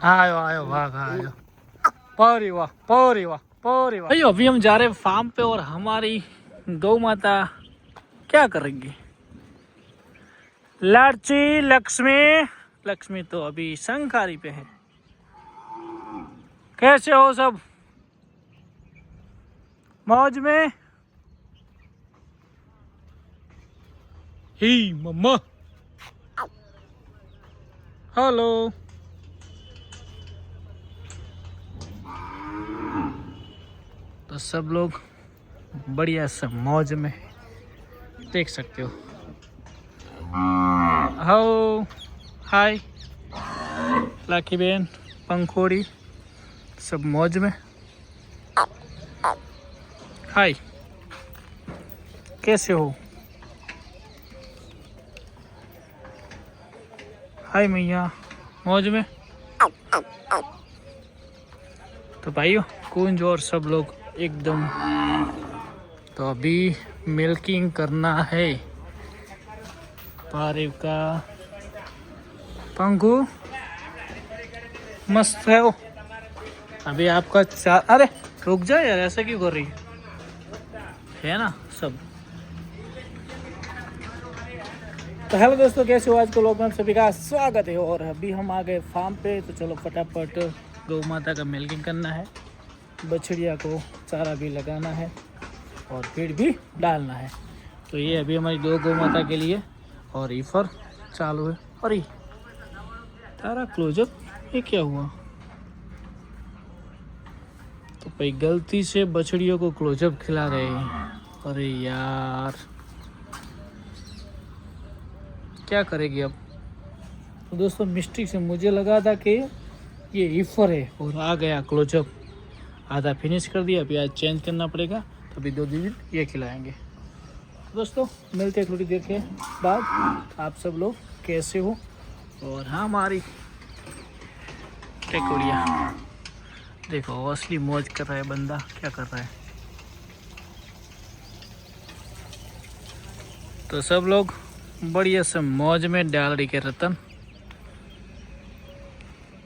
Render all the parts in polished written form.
आयो आयो भाग आयो। परी वाह परी वाह परी वाह। अभी हम जा रहे हैं फार्म पे और हमारी गौ माता क्या करेंगी। लाडची लक्ष्मी। लक्ष्मी तो अभी संखारी पे है। कैसे हो सब? मौज में? ही मम्मा। हेलो। तो सब लोग बढ़िया से मौज में देख सकते हो। How hi Laki Ben Pankhuri सब मौज में। हाय कैसे हो? हाय मैया मौज में। तो भाइयों कुंज और सब लोग एकदम। तो अभी मिल्किंग करना है पारिव का। पंखू मस्त है वो। अभी आपका चार। अरे रुक जाए यार, ऐसा क्यों कर रही है ना सब। तो हेलो दोस्तों, कैसे हो? आज को लोग में सभी का स्वागत है। और अभी हम आ गए फार्म पे। तो चलो फटाफट गौ माता का मिल्किंग करना है, बछड़िया को चारा भी लगाना है और फीड भी डालना है। तो ये अभी हमारी दो गौ माता के लिए। और ईफर चालू है। अरे तारा क्लोजअप ये क्या हुआ? तो भाई गलती से बछड़ियों को क्लोजअप खिला रहे हैं। अरे यार क्या करेगी अब। तो दोस्तों मिस्टेक से मुझे लगा था कि ये ईफर है और आ गया क्लोजअप। आधा फिनिश कर दिया, अभी आज चेंज करना पड़ेगा। तो अभी 2 दिन ये खिलाएंगे। दोस्तों मिलते हैं थोड़ी देर के बाद। आप सब लोग कैसे हो? और हाँ हमारी टेकोड़िया देखो असली मौज कर रहा है बंदा। क्या कर रहा है? तो सब लोग बढ़िया से मौज में डाल रही के रतन।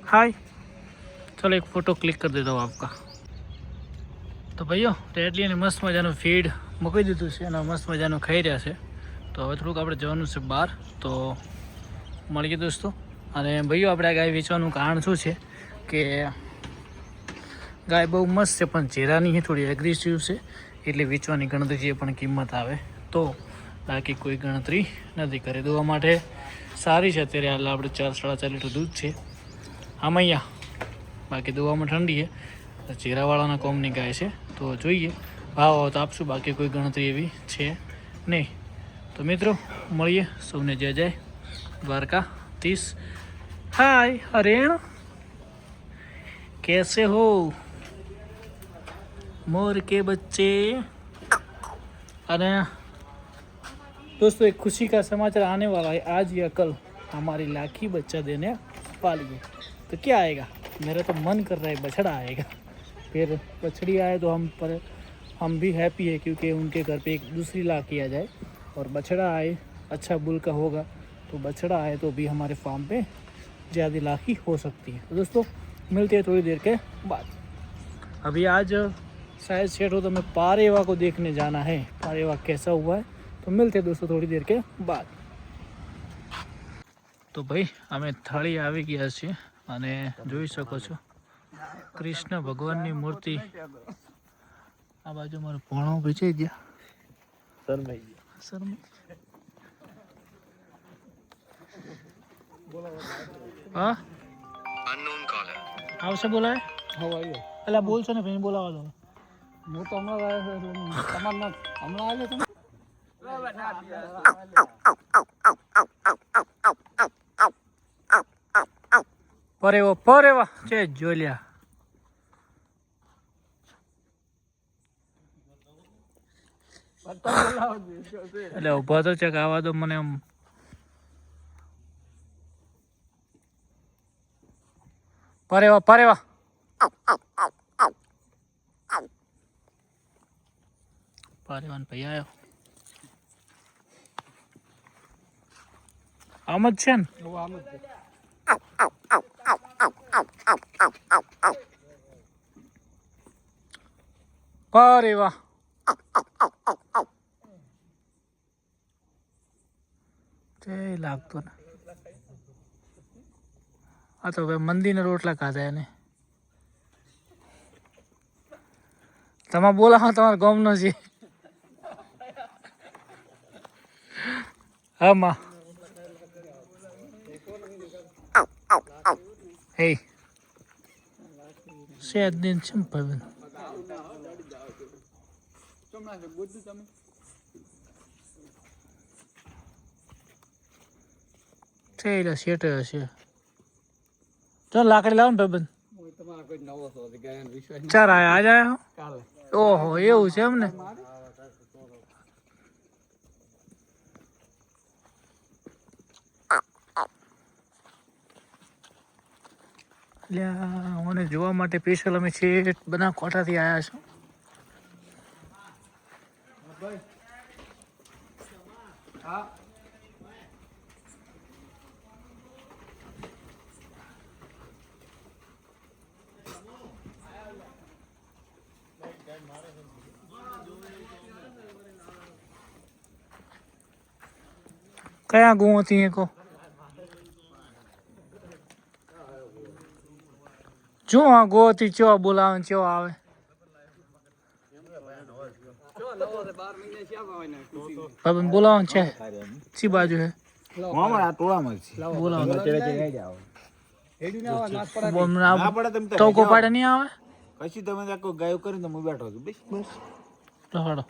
हाय चलो एक फोटो क्लिक कर देता हूँ आपका। तो भाइयों રેડલીને મસ્ત મજાનું ફીડ મૂકી દીધું છે અને મસ્ત મજાનું ખાઈ રહ્યા છે। તો હવે થોડુંક આપણે જવાનું છે બહાર। તો મળીએ દોસ્તો। અને ભાઈઓ આપણે આ ગાય વેચવાનું કારણ શું છે કે ગાય બહુ મસ્ત છે પણ ઝેરાની છે, થોડી એગ્રેસિવ છે, એટલે વેચવાની ગણતરી જે પણ કિંમત આવે તો, બાકી કોઈ ગણતરી નથી કરે। દોવા માટે સારી છે અત્યારે હાલ આપણે 4-4.5 લીટર દૂધ છે આમ અહીંયા। બાકી દોવામાં ઠંડી છે, ચેરાવાળાના કોમની ગાય છે। તો જોઈએ ભાવ તો આપશું, બાકી કોઈ ગણતરી એવી છે નહીં। તો મિત્રો મળીએ સૌને જય જય દ્વારકાધીશ। हाय हरेण कैसे हो मोर के बच्चे। अरे दोस्तों एक खुशी का समाचार आने वाला है आज या कल। हमारी लाखी बच्चा देने वाली है। तो क्या आएगा? मेरा तो मन कर रहा है बछड़ा आएगा। फिर बछड़ी आए तो हम भी हैप्पी है, क्योंकि उनके घर पे एक दूसरी लाखी आ जाए। और बछड़ा आए अच्छा बुल का होगा, तो बछड़ा आए तो भी हमारे फार्म पे ज़्यादा लाखी हो सकती है। तो दोस्तों मिलते हैं थोड़ी देर के बाद। अभी आज शायद सेठ हो तो मैं पारेवा को देखने जाना है, पारेवा कैसा हुआ है। तो मिलते हैं दोस्तों थोड़ी देर के बाद। तो भाई અમે થાળી આવી ગયા છીએ અને જોઈ શકો છો કૃષ્ણ ભગવાનની મૂર્તિ। આ બાજુ મારો ભણો વેચાઈ ગયા સર। હા આવશે બોલાય એટલે બોલશો ને ભાઈ બોલાવા દો। હું તો હમણાં આવ્યો તમે પરેવા છે જોલ્યા। એટલે ઉભા તો ચેક આવા દો મને આમ। પરેવા પારેવાન ભાઈ આવ્યો આમ જ છે ને? અરે વાહ, તે લાગતો ને. આ તો ભાઈ મંદિરના રોટલા ખાધા એને. તમે બોલાવો તમારા ગામનો છે. હા માં હે સેજ દિન છે ને ભાઈ છે શેટ હશે. તો લાકડી લાવો ને ભાઈબંધ. ચાર આયા આજ આયા. ઓહો એવું છે એમ ને. મને જોવા માટે સ્પેશિયલ અમે છે બધા કોઠાથી આવ્યા છો. કયા ગું હતી કહો જો આ ગોથી ચો બોલાવે ચો આવે. બોલાવો છે સી બાજુ હે બોલાવો પાડે નહીં આવે પછી તમે ગાયો કરીને હું બેઠો છું બસ તો હાડો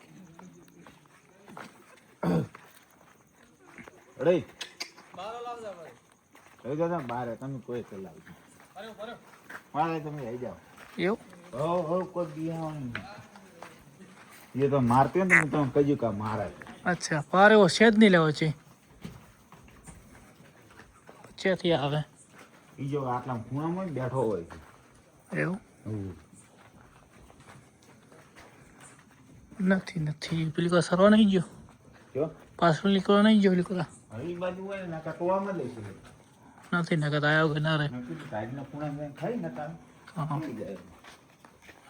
બારે તમે કોઈ ચલાવજો મારે તમે આવી જાઓ એવું કોઈ એ તો મારતી હોય ને તમે કજુ કા મારે. અચ્છા પારે ઓ છે જ નહીં લેવો છે પછીથી આવે ઈ જો આટલા ખૂણામાં બેઠો હોય છે એવું નથી પેલી કો સરવા નહીં ગયો જો પાછળ નીકળવા નહીં ગયો પેલી કો હરી બાજુ હોય ને ટોળામાં લઈશું નથી નકર આવ્યો કે ના રે સાઈડના ખૂણા ખાઈ ને તાર હા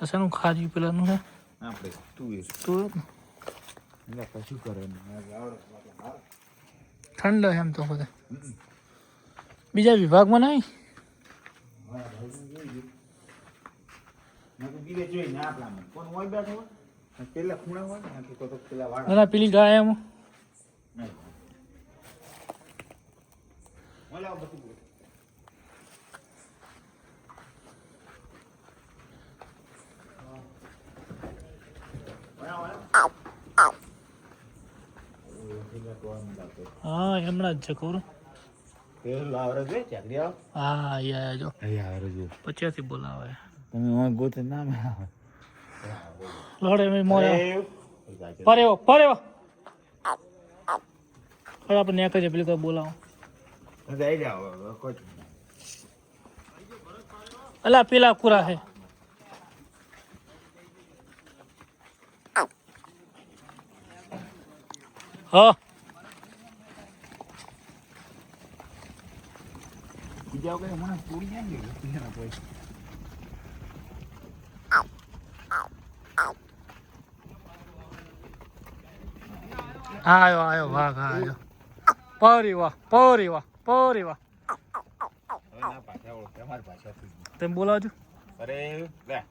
અસનું ખાજી પેલાનું હે આપણે તું એટલે કશું કરે ઠંડો એમ તો બધે બીજા વિભાગમાં નહીં બીજે જોઈને આપણામાં કોણ હોય બેઠો હોય પેલા ખૂણા હોય ને તો પેલા વાળા ના પેલી ગાય એમ ઓલા બધું હા હમણાં જ છે કોરું હા જો પછીથી બોલાવે તમે ગોતે નામ લડે મોરે પરેવો આપણે નેક છે પેલી કોઈ બોલાવો અલા પેલા કુરા છે હા બીજા વગર મને પૂરી જાય ને આવ્યો વાઘ આવ્યો પરી વાહ તમે બોલાવજો અરે લે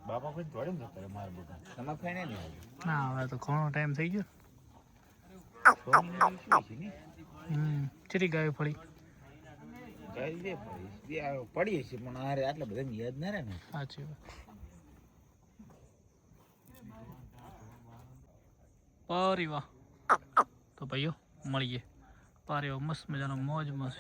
બાપા કોઈ જોડે ને કરે માર બધા તમાર ખાઈને નહીં ના હવે તો ઘણો ટાઈમ થઈ ગયો ચરી ગાયો ફળી પડી છે પણ આરે આટલા બધા યાદ ના રહે ને સાચી વાત પરી વાહ તો ભાઈઓ મળીએ પારે મસ્ત મજાનો મોજ મસ્ત